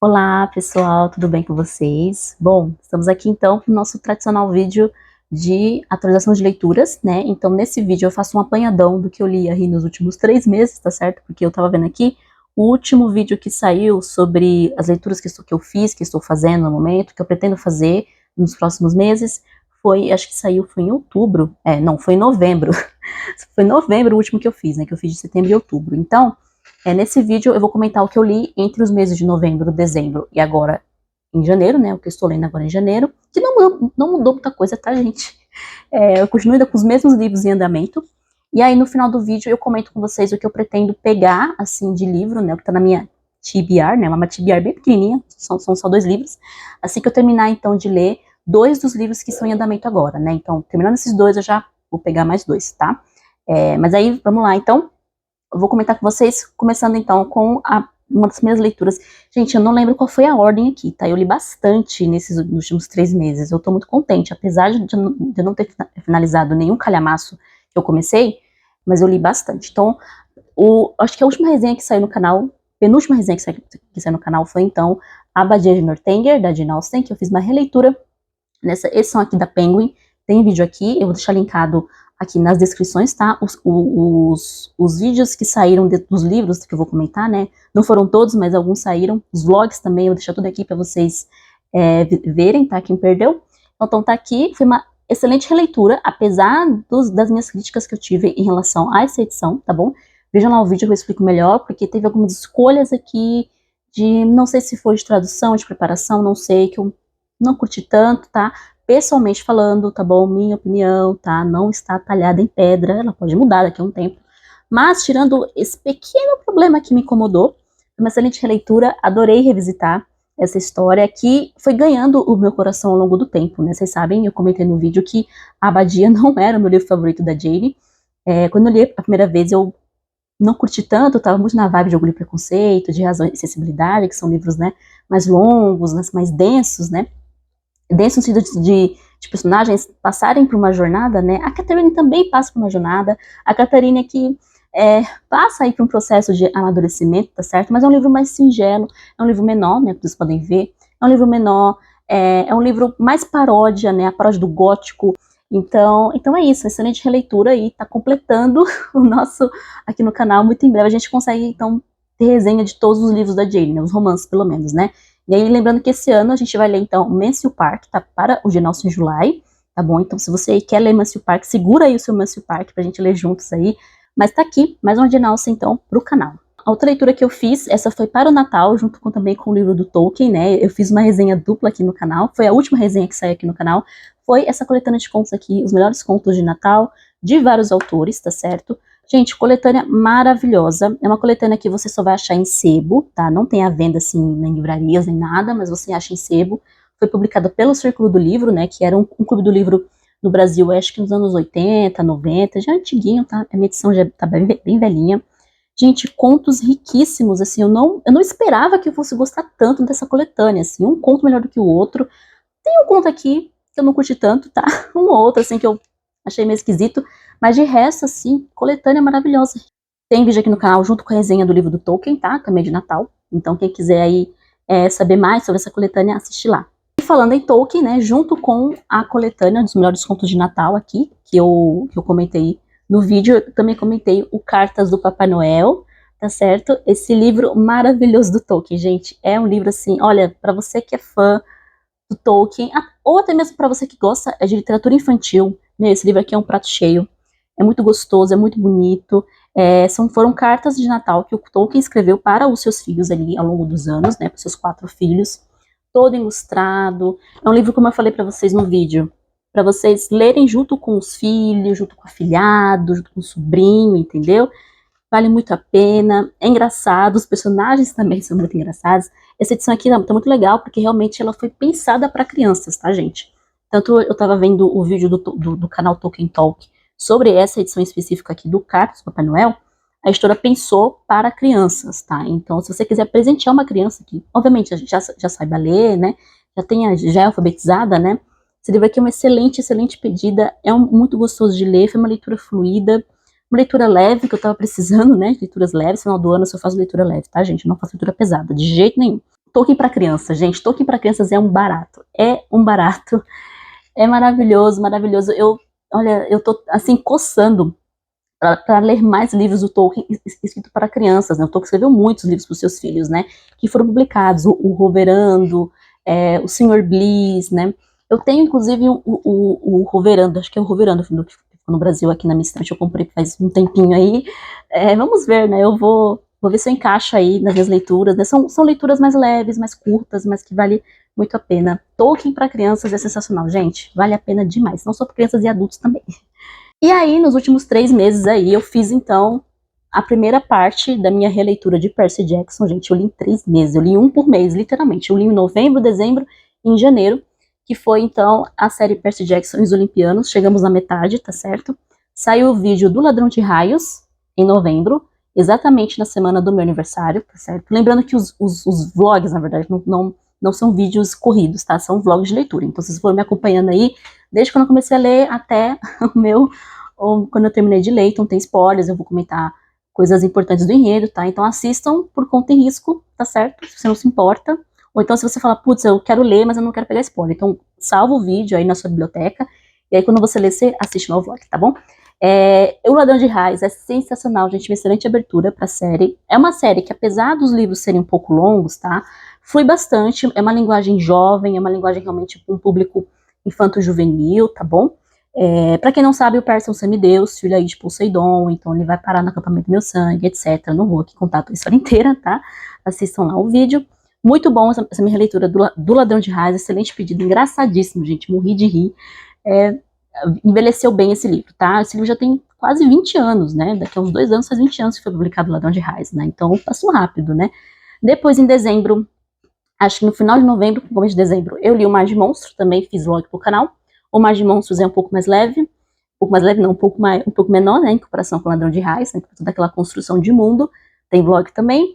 Olá pessoal, tudo bem com vocês? Bom, estamos aqui então com o nosso tradicional vídeo de atualização de leituras, né? Então nesse vídeo eu faço um apanhadão do que eu li aí nos últimos 3 meses, tá certo? Porque eu tava vendo aqui, o último vídeo que saiu sobre as leituras que eu fiz, que estou fazendo no momento, que eu pretendo fazer nos próximos meses, acho que foi em outubro, não, foi em novembro. Foi em novembro o último que eu fiz, né? Que eu fiz de setembro e outubro. Então, nesse vídeo eu vou comentar o que eu li entre os meses de novembro, dezembro e agora em janeiro, né? O que eu estou lendo agora em janeiro, que não mudou muita coisa, tá, gente? Eu continuo ainda com os mesmos livros em andamento. E aí no final do vídeo eu comento com vocês o que eu pretendo pegar, assim, de livro, né? O que tá na minha TBR, né? Uma TBR bem pequenininha, são só 2 livros. Assim que eu terminar, então, de ler 2 dos livros que estão em andamento agora, né? Então, terminando esses 2, eu já vou pegar mais 2, tá? Mas aí, vamos lá, então. Eu vou comentar com vocês, começando então com uma das minhas leituras. Gente, eu não lembro qual foi a ordem aqui, tá? Eu li bastante nesses últimos 3 meses. Eu tô muito contente, apesar de eu não ter finalizado nenhum calhamaço que eu comecei, mas eu li bastante. Então, acho que a última resenha que saiu no canal, penúltima resenha que saiu no canal foi então A Abadia de Northanger, da Jane Austen, que eu fiz uma releitura nessa edição aqui da Penguin. Tem vídeo aqui, eu vou deixar linkado aqui nas descrições, tá? Os vídeos que saíram dos livros que eu vou comentar, né? Não foram todos, mas alguns saíram. Os vlogs também, eu vou deixar tudo aqui para vocês verem, tá? Quem perdeu. Então tá aqui, foi uma excelente releitura, apesar das minhas críticas que eu tive em relação a essa edição, tá bom? Vejam lá o vídeo que eu explico melhor, porque teve algumas escolhas aqui não sei se foi de tradução, de preparação, não sei, que eu não curti tanto, tá? Pessoalmente falando, tá bom? Minha opinião, tá? Não está talhada em pedra, ela pode mudar daqui a um tempo. Mas, tirando esse pequeno problema que me incomodou, foi uma excelente releitura, adorei revisitar essa história que foi ganhando o meu coração ao longo do tempo, né? Vocês sabem, eu comentei no vídeo que A Abadia não era o meu livro favorito da Jane. Quando eu li a primeira vez, eu não curti tanto, eu tava muito na vibe de Orgulho e Preconceito, de Razão e Sensibilidade, que são livros, né, mais longos, né, mais densos, né? Desse sentido de personagens passarem por uma jornada, né? A Catherine também passa por uma jornada. A Catherine aqui passa aí por um processo de amadurecimento, tá certo? Mas é um livro mais singelo, é um livro menor, né? Como vocês podem ver. É um livro menor, é um livro mais paródia, né? A paródia do gótico. Então é isso, excelente releitura aí, tá completando o nosso aqui no canal. Muito em breve a gente consegue, então, ter resenha de todos os livros da Jane, né? Os romances, pelo menos, né? E aí, lembrando que esse ano a gente vai ler, então, Mansfield Park, tá? Para o Jane Austen July, tá bom? Então, se você quer ler Mansfield Park, segura aí o seu Mansfield Park pra gente ler juntos aí. Mas tá aqui, mais uma Jane Austen, então, pro canal. A outra leitura que eu fiz, essa foi para o Natal, junto também com o livro do Tolkien, né? Eu fiz uma resenha dupla aqui no canal, foi a última resenha que saiu aqui no canal. Foi essa coletânea de contos aqui, os melhores contos de Natal, de vários autores, tá certo? Gente, coletânea maravilhosa. É uma coletânea que você só vai achar em sebo, tá? Não tem a venda, assim, em livrarias nem nada, mas você acha em sebo. Foi publicada pelo Círculo do Livro, né? Que era um clube do livro no Brasil, acho que nos anos 80, 90, já antiguinho, tá? A minha edição já tá bem velhinha. Gente, contos riquíssimos, assim, eu não esperava que eu fosse gostar tanto dessa coletânea, assim, um conto melhor do que o outro. Tem um conto aqui que eu não curti tanto, tá? Um ou outro, assim, que eu achei meio esquisito. Mas de resto, assim, coletânea maravilhosa. Tem vídeo aqui no canal junto com a resenha do livro do Tolkien, tá? Também de Natal. Então quem quiser aí saber mais sobre essa coletânea, assiste lá. E falando em Tolkien, né? Junto com a coletânea dos melhores contos de Natal aqui, que eu comentei no vídeo, eu também comentei o Cartas do Papai Noel, tá certo? Esse livro maravilhoso do Tolkien, gente. É um livro assim, olha, pra você que é fã do Tolkien, ou até mesmo pra você que gosta de literatura infantil, né? Esse livro aqui é um prato cheio. É muito gostoso, é muito bonito. Foram cartas de Natal que o Tolkien escreveu para os seus filhos ali ao longo dos anos, né, para os seus 4 filhos, todo ilustrado. É um livro, como eu falei para vocês no vídeo, para vocês lerem junto com os filhos, junto com o afilhado, junto com o sobrinho, entendeu? Vale muito a pena, é engraçado, os personagens também são muito engraçados. Essa edição aqui tá muito legal, porque realmente ela foi pensada para crianças, tá, gente? Tanto eu tava vendo o vídeo do canal Tolkien Talk, sobre essa edição específica aqui do Cartas do Papai Noel, a editora pensou para crianças, tá? Então, se você quiser presentear uma criança que, obviamente, já saiba ler, né? Já é alfabetizada, né? Esse livro aqui é uma excelente pedida, muito gostoso de ler, foi uma leitura fluida, uma leitura leve, que eu tava precisando, né? Leituras leves, final do ano eu só faço leitura leve, tá, gente? Eu não faço leitura pesada, de jeito nenhum. Tolkien para crianças, gente. Tolkien para crianças é um barato. É um barato. É maravilhoso, maravilhoso. Olha, eu tô assim coçando para ler mais livros do Tolkien escrito para crianças, né? O Tolkien escreveu muitos livros para os seus filhos, né? Que foram publicados, o Roverando, o Senhor Bliss, né? Eu tenho, inclusive, o Roverando, acho que é o Roverando que ficou no Brasil, aqui na minha estante, eu comprei faz um tempinho aí. Vamos ver, né? Eu vou ver se eu encaixo aí nas minhas leituras, né? São leituras mais leves, mais curtas, mas que vale muito a pena. Tolkien para crianças é sensacional, gente. Vale a pena demais, não só para crianças e adultos também. E aí, nos últimos 3 meses aí, eu fiz, então, a primeira parte da minha releitura de Percy Jackson. Gente, eu li em 3 meses, eu li um por mês, literalmente. Eu li em novembro, dezembro e em janeiro, que foi, então, a série Percy Jackson e os Olimpianos. Chegamos na metade, tá certo? Saiu o vídeo do Ladrão de Raios, em novembro, exatamente na semana do meu aniversário, tá certo? Lembrando que os vlogs, na verdade, não são vídeos corridos, tá? São vlogs de leitura. Então, vocês foram me acompanhando aí, desde quando eu comecei a ler até o meu, ou quando eu terminei de ler. Então tem spoilers, eu vou comentar coisas importantes do enredo, tá? Então assistam por conta e risco, tá certo? Se você não se importa. Ou então se você fala, putz, eu quero ler, mas eu não quero pegar spoiler. Então salva o vídeo aí na sua biblioteca, e aí quando você ler, você assiste meu vlog, tá bom? O Ladrão de Raios é sensacional, gente, uma excelente abertura pra série. É uma série que, apesar dos livros serem um pouco longos, tá? Flui bastante, é uma linguagem jovem, é uma linguagem realmente com um público infanto-juvenil, tá bom? Pra quem não sabe, o Percy é um semideus, filho aí de Poseidon, então ele vai parar no acampamento Meu Sangue, etc. Não vou aqui contar a história inteira, tá? Assistam lá o vídeo. Muito bom essa minha releitura do Ladrão de Raios, excelente pedido, engraçadíssimo, gente, morri de rir. Envelheceu bem esse livro, tá? Esse livro já tem quase 20 anos, né? Daqui a uns 2 anos faz 20 anos que foi publicado o Ladrão de Raios, né? Então passou rápido, né? Depois, em dezembro, acho que no final de novembro, começo de dezembro, eu li o Mar de Monstros, também fiz vlog pro canal. O Mar de Monstros é um pouco mais leve, um pouco mais leve não, um pouco menor, né, em comparação com o Ladrão de Raios, né, toda aquela construção de mundo, tem vlog também.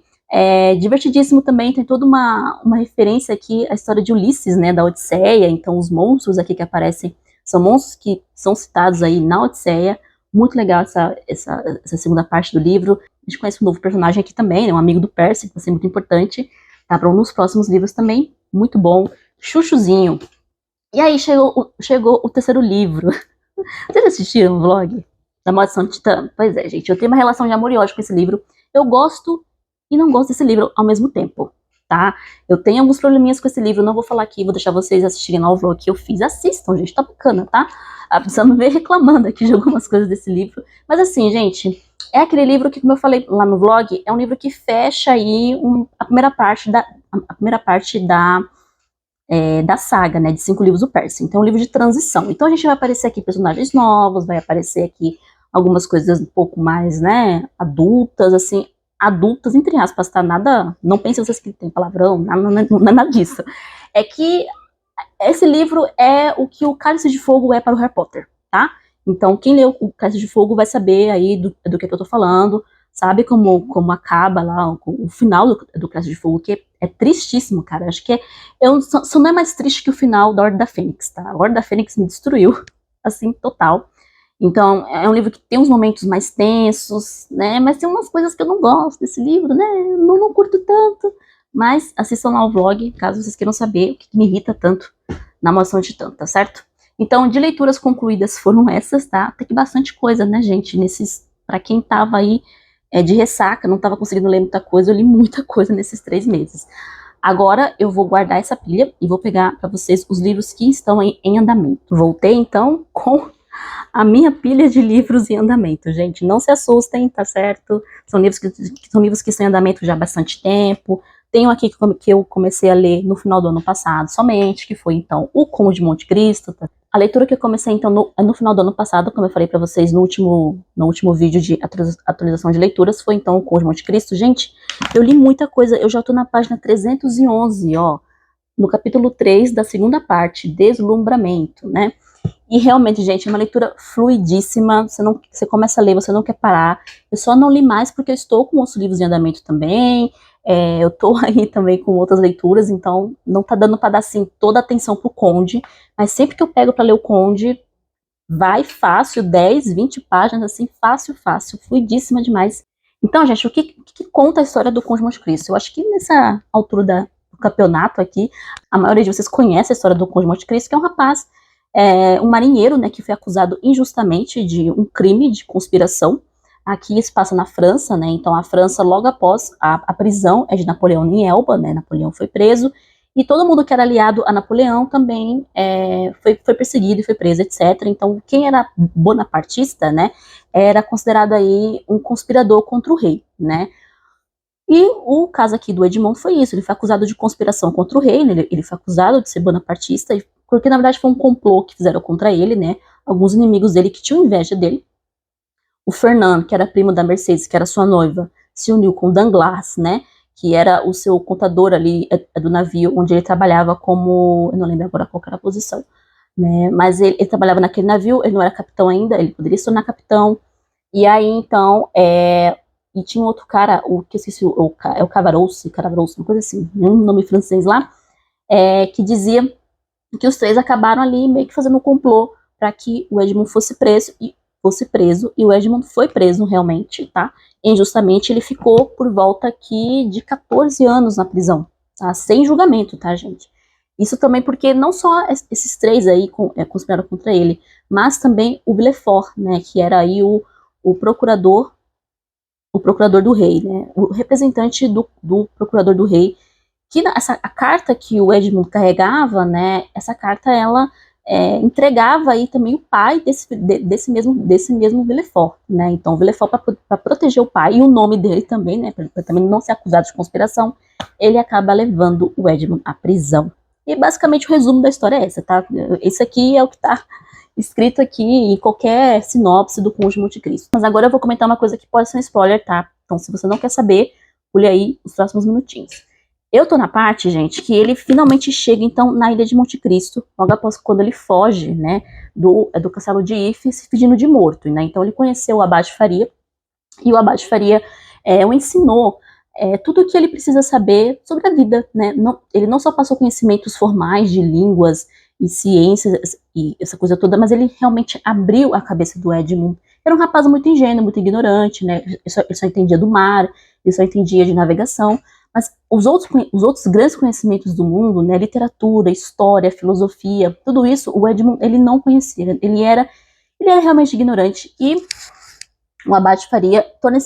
Divertidíssimo também, tem toda uma referência aqui à história de Ulisses, né, da Odisseia. Então os monstros aqui que aparecem são monstros que são citados aí na Odisseia. Muito legal essa segunda parte do livro. A gente conhece um novo personagem aqui também, né, um amigo do Percy, que vai ser muito importante, tá, para nos próximos livros também, muito bom. Chuchuzinho. E aí chegou o terceiro livro. Vocês assistiram o vlog da Maldição de Titã? Pois é, gente, eu tenho uma relação de amor e ódio com esse livro. Eu gosto e não gosto desse livro ao mesmo tempo, tá? Eu tenho alguns probleminhas com esse livro, não vou falar aqui, vou deixar vocês assistirem lá o vlog que eu fiz. Assistam, gente, tá bacana, tá? A pessoa me veio reclamando aqui de algumas coisas desse livro. Mas assim, gente, é aquele livro que, como eu falei lá no vlog, é um livro que fecha aí a primeira parte da saga, né, de 5 livros do Percy. Então é um livro de transição. Então a gente vai aparecer aqui personagens novos, vai aparecer aqui algumas coisas um pouco mais, né, adultas, assim, adultas, entre aspas, tá? Nada, não pensem vocês que tem palavrão, nada disso. É que esse livro é o que o Cálice de Fogo é para o Harry Potter, tá? Então quem leu o Cálice de Fogo vai saber aí do que eu tô falando, sabe como acaba lá o final do Cálice de Fogo, que é tristíssimo, cara. Acho que só não é mais triste que o final da Ordem da Fênix, tá? A Ordem da Fênix me destruiu, assim, total. Então, é um livro que tem uns momentos mais tensos, né? Mas tem umas coisas que eu não gosto desse livro, né? Eu não curto tanto. Mas assistam lá o vlog, caso vocês queiram saber o que me irrita tanto na Maldição de Titã, tá certo? Então, de leituras concluídas foram essas, tá? Tem que bastante coisa, né, gente? Pra quem tava aí de ressaca, não tava conseguindo ler muita coisa, eu li muita coisa nesses 3 meses. Agora eu vou guardar essa pilha e vou pegar para vocês os livros que estão em andamento. Voltei então com a minha pilha de livros em andamento, gente. Não se assustem, tá certo? São livros que estão em andamento já há bastante tempo. Tenho aqui que eu comecei a ler no final do ano passado somente, que foi então O Conde de Monte Cristo. Tá? A leitura que eu comecei então no final do ano passado, como eu falei para vocês no último vídeo de atualização de leituras, foi então O Conde de Monte Cristo. Gente, eu li muita coisa, eu já tô na página 311, ó, no capítulo 3 da segunda parte, Deslumbramento, né? E realmente, gente, é uma leitura fluidíssima, você começa a ler, você não quer parar. Eu só não li mais porque eu estou com outros livros em andamento também, eu tô aí também com outras leituras, então não tá dando pra dar, assim, toda a atenção pro Conde, mas sempre que eu pego pra ler o Conde, vai fácil, 10, 20 páginas, assim, fácil, fluidíssima demais. Então, gente, o que conta a história do Conde de Monte Cristo? Eu acho que nessa altura do campeonato aqui. A maioria de vocês conhece a história do Conde de Monte Cristo, que é um rapaz, um marinheiro, né, que foi acusado injustamente de um crime de conspiração. Aqui se passa na França, né, então a França, logo após a prisão é de Napoleão em Elba, né, Napoleão foi preso, e todo mundo que era aliado a Napoleão também foi perseguido e foi preso, etc. Então quem era bonapartista, né, era considerado aí um conspirador contra o rei, né. E o caso aqui do Edmond foi isso, ele foi acusado de conspiração contra o rei, né, ele foi acusado de ser bonapartista, porque na verdade foi um complô que fizeram contra ele, né, alguns inimigos dele que tinham inveja dele. O Fernando, que era primo da Mercedes, que era sua noiva, se uniu com Danglars, né, que era o seu contador ali do navio, onde ele trabalhava como, eu não lembro agora qual era a posição, né, mas ele trabalhava naquele navio, ele não era capitão ainda, ele poderia se tornar capitão, e aí então, e tinha um outro cara, que eu esqueci, é o Cavarousse, uma coisa assim, um nome francês lá, que dizia que os três acabaram ali meio que fazendo um complô para que o Edmond fosse preso, e o Edmond foi preso realmente, tá? Injustamente, ele ficou por volta aqui de 14 anos na prisão, tá? Sem julgamento, tá, gente? Isso também porque não só esses três aí conspiraram contra ele, mas também o Villefort, né, que era aí o procurador do rei, né, o representante do procurador do rei, que a carta que o Edmond carregava, né, essa carta ela entregava aí também o pai desse mesmo Villefort, né, então o Villefort, para proteger o pai e o nome dele também, né, para também não ser acusado de conspiração, ele acaba levando o Edmond à prisão. E basicamente o resumo da história é essa, tá? Esse aqui é o que tá escrito aqui em qualquer sinopse do Conde de Monte Cristo. Mas agora eu vou comentar uma coisa que pode ser um spoiler, tá? Então se você não quer saber, pule aí os próximos minutinhos. Eu tô na parte, gente, que ele finalmente chega, então, na Ilha de Monte Cristo, logo após quando ele foge, né, do castelo de If, se fingindo de morto, né, então ele conheceu o Abade Faria, e o Abade Faria o ensinou tudo o que ele precisa saber sobre a vida, né, ele não só passou conhecimentos formais de línguas e ciências e essa coisa toda, mas ele realmente abriu a cabeça do Edmond. Era um rapaz muito ingênuo, muito ignorante, né, ele só entendia do mar, ele só entendia de navegação, mas os outros grandes conhecimentos do mundo, né, literatura, história, filosofia, tudo isso, o Edmond, ele não conhecia, ele era realmente ignorante, e o Abade Faria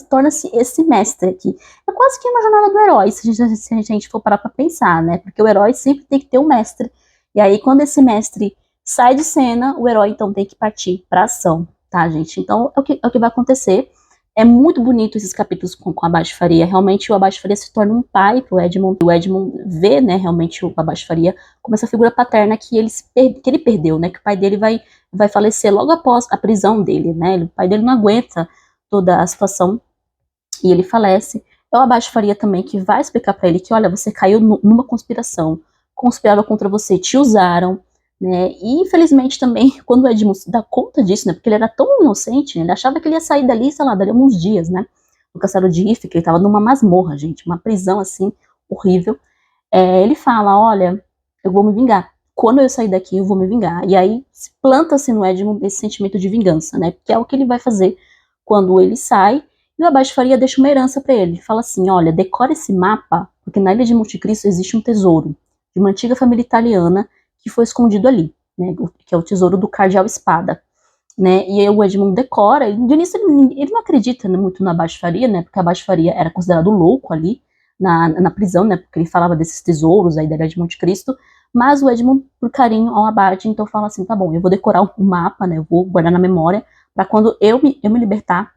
torna-se esse mestre aqui. É quase que uma jornada do herói, se a gente for parar pra pensar, né, porque o herói sempre tem que ter um mestre, e aí quando esse mestre sai de cena, o herói então tem que partir pra ação, tá, gente? Então é o que vai acontecer. É muito bonito esses capítulos com o Abade Faria. Realmente o Abade Faria se torna um pai pro Edmond. O Edmond vê, né, realmente o Abade Faria como essa figura paterna que ele perdeu, né, que o pai dele vai falecer logo após a prisão dele, né, o pai dele não aguenta toda a situação e ele falece. É o Abade Faria também que vai explicar para ele que, olha, você caiu numa conspiração, conspiraram contra você, te usaram, né, e infelizmente também, quando o Edmond dá conta disso, né, porque ele era tão inocente, né, ele achava que ele ia sair dali, sei lá, daria uns dias, né, no castelo de If, que ele tava numa masmorra, gente, uma prisão, assim, horrível, ele fala, olha, eu vou me vingar, quando eu sair daqui eu vou me vingar, e aí se planta-se no Edmond esse sentimento de vingança, né, que é o que ele vai fazer quando ele sai, e o Abade Faria deixa uma herança para ele, fala assim, olha, decora esse mapa, porque na Ilha de Monte Cristo existe um tesouro, de uma antiga família italiana, que foi escondido ali, né, que é o tesouro do Cardeal Espada, né, e aí o Edmond decora, e de início ele não acredita, né, muito na Abade Faria, né, porque a Abade Faria era considerado louco ali, na prisão, né, porque ele falava desses tesouros aí da Ilha de Monte Cristo, mas o Edmond, por carinho ao Abade, então fala assim, tá bom, eu vou decorar o mapa, né, eu vou guardar na memória, para quando eu me libertar,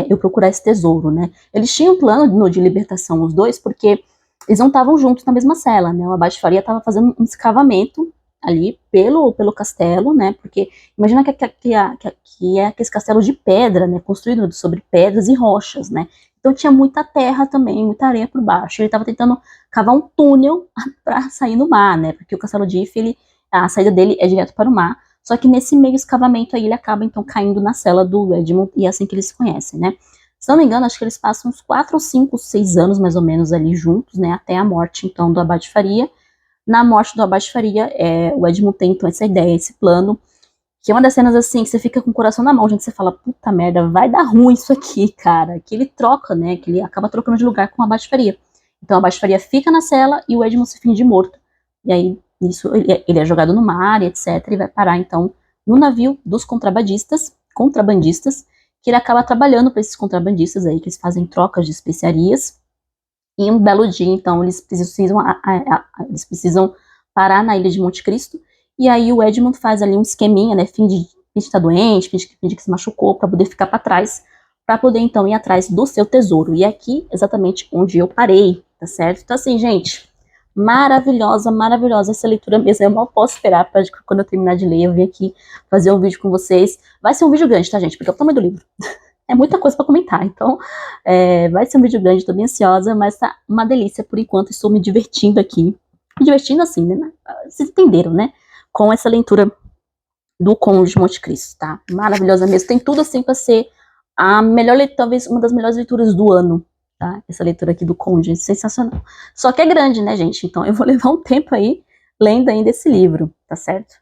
eu procurar esse tesouro, né, eles tinham um plano de libertação, os dois, porque eles não estavam juntos na mesma cela, né, o Abade Faria estava fazendo um escavamento ali pelo castelo, né, porque imagina que é aquele castelo de pedra, né, construído sobre pedras e rochas, né, então tinha muita terra também, muita areia por baixo, ele estava tentando cavar um túnel para sair no mar, né, porque o castelo de If, a saída dele é direto para o mar, só que nesse meio escavamento aí ele acaba então caindo na cela do Edmond, e é assim que eles se conhecem, né. Se não me engano, acho que eles passam uns 4, 5, 6 anos mais ou menos ali juntos, né, até a morte então do Abade Faria. Na morte do Abade Faria, o Edmond tem então essa ideia, esse plano, que é uma das cenas assim, que você fica com o coração na mão, gente, você fala, puta merda, vai dar ruim isso aqui, cara, que ele troca, né, que ele acaba trocando de lugar com o Abade Faria. Então a Bate-Faria fica na cela e o Edmund se finge morto. E aí, isso, ele é jogado no mar, etc. E vai parar, então, no navio dos contrabandistas, que ele acaba trabalhando para esses contrabandistas aí, que eles fazem trocas de especiarias. E um belo dia, então, eles precisam parar na ilha de Monte Cristo. E aí o Edmund faz ali um esqueminha, né? Finge que está doente, finge que se machucou, para poder ficar para trás, para poder então ir atrás do seu tesouro. E é aqui exatamente onde eu parei, tá certo? Então, assim, gente, maravilhosa, maravilhosa essa leitura mesmo. Eu mal posso esperar para quando eu terminar de ler, eu vir aqui fazer um vídeo com vocês. Vai ser um vídeo grande, tá, gente? Porque é o tamanho do livro. É muita coisa para comentar, então vai ser um vídeo grande, tô bem ansiosa, mas tá uma delícia por enquanto, estou me divertindo aqui. Me divertindo assim, né? Vocês entenderam, né? Com essa leitura do Conde de Monte Cristo, tá? Maravilhosa mesmo, tem tudo assim para ser a melhor leitura, talvez uma das melhores leituras do ano, tá? Essa leitura aqui do Conde, sensacional. Só que é grande, né, gente? Então eu vou levar um tempo aí lendo ainda esse livro, tá certo?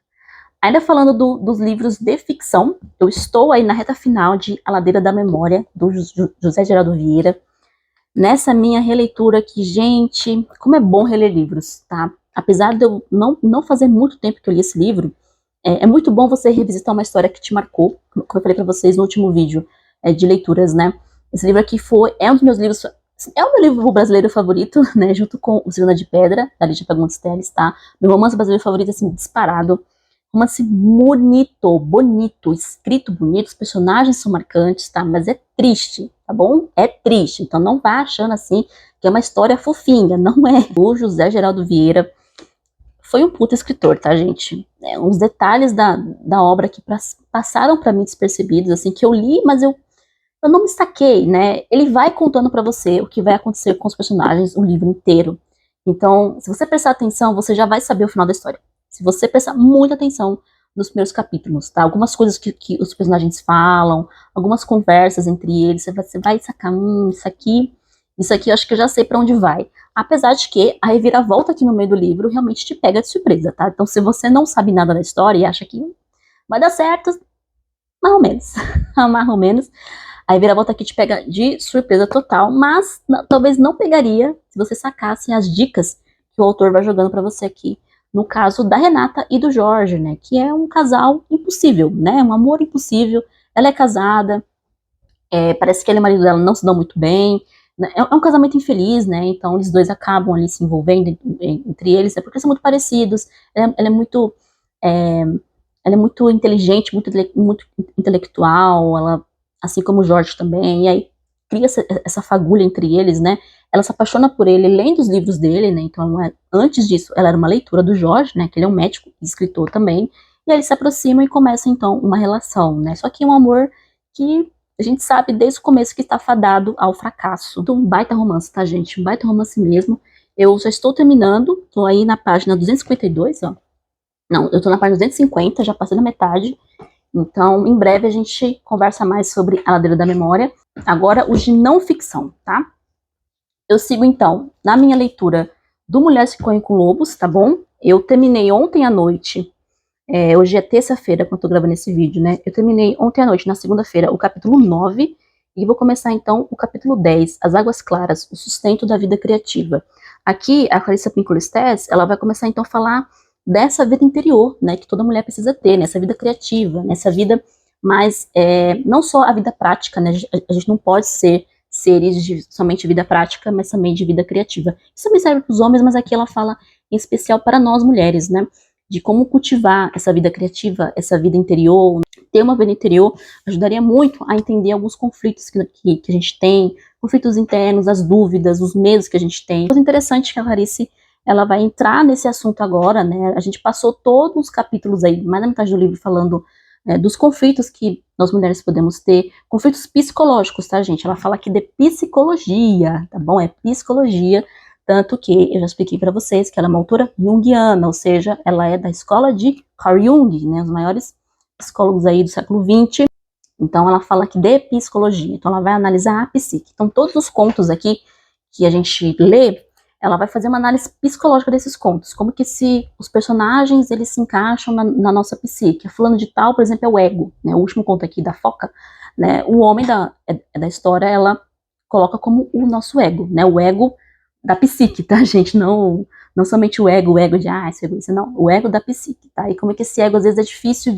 Ainda falando dos livros de ficção, eu estou aí na reta final de A Ladeira da Memória, do José Geraldo Vieira. Nessa minha releitura aqui, gente, como é bom reler livros, tá? Apesar de eu não fazer muito tempo que eu li esse livro, é muito bom você revisitar uma história que te marcou, como eu falei para vocês no último vídeo de leituras, né? Esse livro aqui é um dos meus livros, é o meu livro brasileiro favorito, né? Junto com O Ciranda de Pedra, da Lídia Fagundes Telles, tá? Meu romance brasileiro favorito, assim, disparado. Romance bonito, escrito bonito, os personagens são marcantes, tá? Mas é triste, tá bom? É triste, então não vá achando assim que é uma história fofinha, não é. O José Geraldo Vieira foi um puta escritor, tá, gente? Uns detalhes da obra que passaram para mim despercebidos, assim, que eu li, mas eu não me saquei, né? Ele vai contando para você o que vai acontecer com os personagens o livro inteiro. Então, se você prestar atenção, você já vai saber o final da história. Se você prestar muita atenção nos primeiros capítulos, tá? Algumas coisas que os personagens falam, algumas conversas entre eles, você vai sacar, isso aqui eu acho que eu já sei para onde vai. Apesar de que a reviravolta aqui no meio do livro realmente te pega de surpresa, tá? Então, se você não sabe nada da história e acha que vai dar certo, mais ou menos, mais ou menos, a reviravolta aqui te pega de surpresa total, mas talvez não pegaria se você sacasse as dicas que o autor vai jogando para você aqui, no caso da Renata e do Jorge, né, que é um casal impossível, né, um amor impossível. Ela é casada, parece que ele e o marido dela não se dão muito bem, né, é um casamento infeliz, né, então eles dois acabam ali se envolvendo entre eles, porque são muito parecidos. Ela é muito inteligente, muito intelectual, ela, assim como o Jorge também, e aí cria essa fagulha entre eles, né? Ela se apaixona por ele lendo os livros dele, né? Então, antes disso, ela era uma leitura do Jorge, né? Que ele é um médico e escritor também, e aí eles se aproximam e começam, então, uma relação, né? Só que é um amor que a gente sabe desde o começo que está fadado ao fracasso. Então, um baita romance, tá, gente? Um baita romance mesmo. Eu já estou terminando, tô aí na página 252, ó. Não, eu tô na página 250, já passei na metade. Então, em breve a gente conversa mais sobre A Ladeira da Memória. Agora, os de não ficção, tá? Eu sigo, então, na minha leitura do Mulheres que Correm com Lobos, tá bom? Eu terminei ontem à noite, hoje é terça-feira, quando eu tô gravando esse vídeo, né? Eu terminei ontem à noite, na segunda-feira, o capítulo 9, e vou começar, então, o capítulo 10, As Águas Claras, o Sustento da Vida Criativa. Aqui, a Clarissa Pinkola Estés, ela vai começar, então, a falar dessa vida interior, né, que toda mulher precisa ter, nessa vida criativa, nessa vida mais, não só a vida prática, né, a gente não pode ser seres de somente vida prática, mas também de vida criativa. Isso também serve para os homens, mas aqui ela fala em especial para nós mulheres, né, de como cultivar essa vida criativa, essa vida interior. Ter uma vida interior ajudaria muito a entender alguns conflitos que a gente tem, conflitos internos, as dúvidas, os medos que a gente tem. É interessante que a Clarice ela vai entrar nesse assunto agora, né? A gente passou todos os capítulos aí, mais da metade do livro, falando dos conflitos que nós mulheres podemos ter, conflitos psicológicos, tá, gente? Ela fala aqui de psicologia, tá bom? É psicologia, tanto que eu já expliquei para vocês que ela é uma autora junguiana, ou seja, ela é da escola de Carl Jung, né? Os maiores psicólogos aí do século XX. Então, ela fala aqui de psicologia. Então, ela vai analisar a psique. Então, todos os contos aqui que a gente lê, ela vai fazer uma análise psicológica desses contos, como que os personagens eles se encaixam na nossa psique. Fulano de tal, por exemplo, é o ego, né? O último conto aqui da Foca, né? O homem da história, ela coloca como o nosso ego, né? O ego da psique, tá, gente? Não somente o ego de, esse egoísta, não, o ego da psique, tá? E como é que esse ego, às vezes, é difícil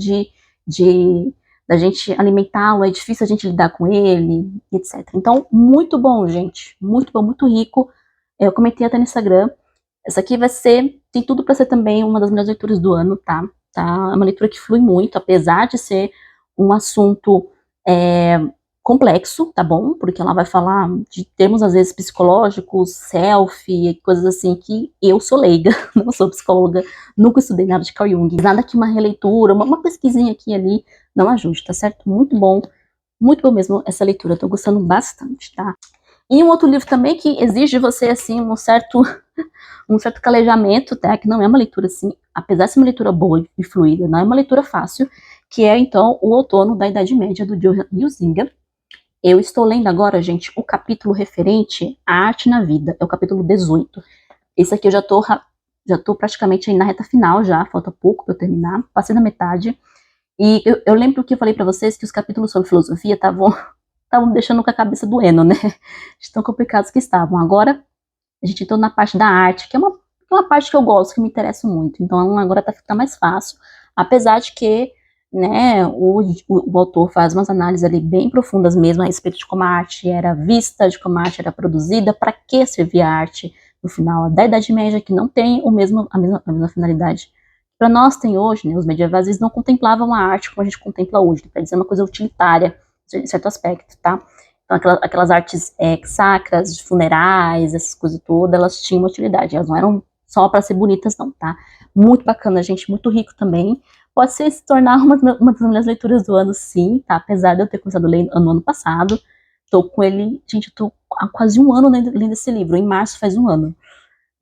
da gente alimentá-lo, é difícil a gente lidar com ele, etc. Então, muito bom, gente, muito bom, muito rico. Eu comentei até no Instagram, essa aqui tem tudo para ser também uma das melhores leituras do ano, tá? É uma leitura que flui muito, apesar de ser um assunto complexo, tá bom? Porque ela vai falar de termos, às vezes, psicológicos, self, coisas assim, que eu sou leiga, não sou psicóloga, nunca estudei nada de Carl Jung, nada que uma releitura, uma pesquisinha aqui e ali não ajude, tá certo? Muito bom mesmo essa leitura, eu tô gostando bastante, tá? E um outro livro também que exige de você, assim, um certo calejamento, tá? Que não é uma leitura, assim, apesar de ser uma leitura boa e fluida, não é uma leitura fácil, que é, então, O Outono da Idade Média, do Johan Huizinga. Eu estou lendo agora, gente, o capítulo referente à arte na vida, é o capítulo 18. Esse aqui eu já tô praticamente aí na reta final já, falta pouco para eu terminar, passei na metade. E eu lembro que eu falei para vocês que os capítulos sobre filosofia estavam me deixando com a cabeça doendo, né? De tão complicados que estavam. Agora, a gente entrou na parte da arte, que é uma parte que eu gosto, que me interessa muito. Então, agora tá mais fácil. Apesar de que, né, o autor faz umas análises ali bem profundas mesmo a respeito de como a arte era vista, de como a arte era produzida, para que servia a arte no final da Idade Média, que não tem a mesma finalidade. Para nós tem hoje, né, os medievais, eles não contemplavam a arte como a gente contempla hoje, para dizer uma coisa utilitária, em certo aspecto, tá? Então, aquelas artes sacras, funerais, essas coisas todas, elas tinham uma utilidade. Elas não eram só para ser bonitas, não, tá? Muito bacana, gente, muito rico também. Pode ser se tornar uma das minhas leituras do ano, sim, tá? Apesar de eu ter começado a ler no ano passado. Tô com ele, gente, eu tô há quase um ano lendo esse livro. Em março faz um ano.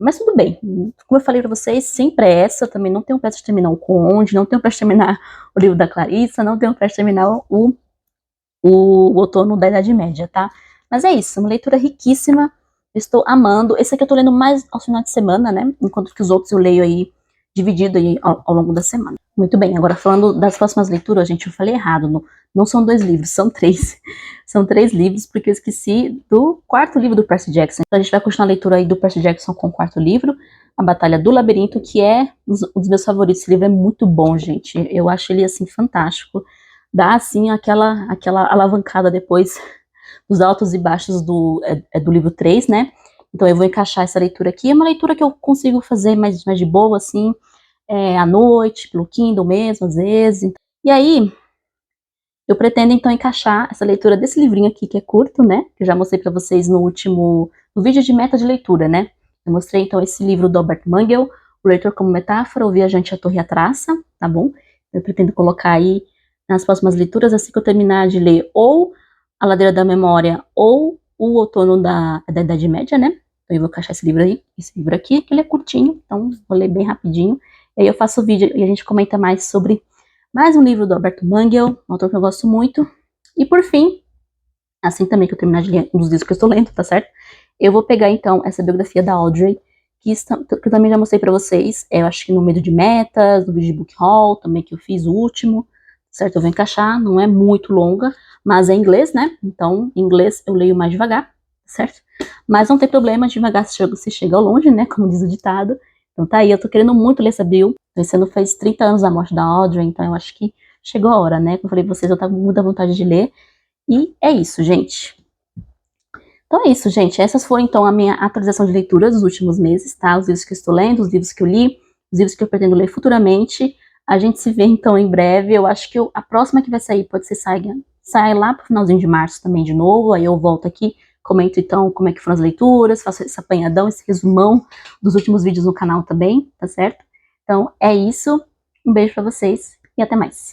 Mas tudo bem. Como eu falei para vocês, sem pressa. Também não tenho pressa de terminar o Conde, não tenho pressa de terminar o livro da Clarissa, não tenho pressa de terminar o Outono da Idade Média, tá? Mas é isso, uma leitura riquíssima, estou amando. Esse aqui eu tô lendo mais ao final de semana, né? Enquanto que os outros eu leio aí, dividido aí ao longo da semana. Muito bem, agora falando das próximas leituras, gente, eu falei errado, não são 2 livros, são 3. São 3 livros, porque eu esqueci do 4º livro do Percy Jackson. Então a gente vai continuar a leitura aí do Percy Jackson com o 4º livro, A Batalha do Labirinto, que é um dos meus favoritos. Esse livro é muito bom, gente. Eu acho ele, assim, fantástico. Dá, assim, aquela alavancada depois dos altos e baixos do livro 3, né? Então eu vou encaixar essa leitura aqui. É uma leitura que eu consigo fazer mais de boa, assim, à noite, pelo Kindle mesmo, às vezes. E aí, eu pretendo, então, encaixar essa leitura desse livrinho aqui, que é curto, né? Que eu já mostrei para vocês no vídeo de meta de leitura, né? Eu mostrei, então, esse livro do Albert Mangel, O Leitor como Metáfora, O Viajante, a Torre e a Traça, tá bom? Eu pretendo colocar aí nas próximas leituras, assim que eu terminar de ler ou A Ladeira da Memória ou O Outono da Idade Média, né? Então eu vou encaixar esse livro aqui, que ele é curtinho, então vou ler bem rapidinho. E aí eu faço o vídeo e a gente comenta mais sobre mais um livro do Alberto Mangel, um autor que eu gosto muito. E por fim, assim também que eu terminar de ler um dos livros que eu estou lendo, tá certo? Eu vou pegar então essa biografia da Audrey, que eu também já mostrei pra vocês, eu acho que no meio de metas, no vídeo de book haul, também que eu fiz o último, certo? Eu vou encaixar, não é muito longa, mas é em inglês, né? Então, em inglês eu leio mais devagar, certo? Mas não tem problema, devagar se chega ao longe, né? Como diz o ditado. Então tá aí, eu tô querendo muito ler essa bio. Esse ano faz 30 anos da morte da Audrey, então eu acho que chegou a hora, né? Como eu falei pra vocês, eu tava com muita vontade de ler. E é isso, gente. Então é isso, gente. Essas foram, então, a minha atualização de leitura dos últimos meses, tá? Os livros que eu estou lendo, os livros que eu li, os livros que eu pretendo ler futuramente. A gente se vê, então, em breve. Eu acho que a próxima que vai sair pode ser sai lá pro finalzinho de março também de novo. Aí eu volto aqui, comento, então, como é que foram as leituras, faço esse apanhadão, esse resumão dos últimos vídeos no canal também, tá certo? Então, é isso. Um beijo pra vocês e até mais.